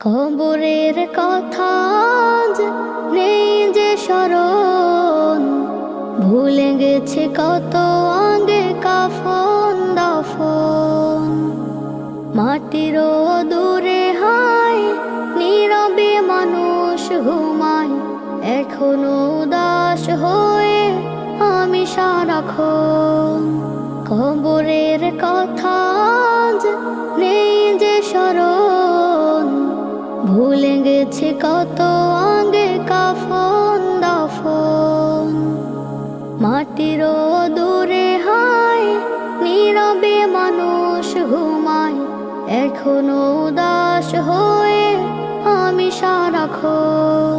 কবরের কথা আজ নেই যে স্মরণ, ভুলে গেছে কত আগে কাফন দাফন। মাটির দূরে হায় নীরবে মানুষ ঘুমায়, এখনো উদাস হয়ে আমি সারাক্ষণ। কবরের কথা আজ নেই যে স্মরণ, ভুলে গেছে কত আগে কাফন দাফন। মাটির দূরে হায় নীরবে মানুষ ঘুমায়, এখনো উদাস হয়ে আমি সারাক্ষণ।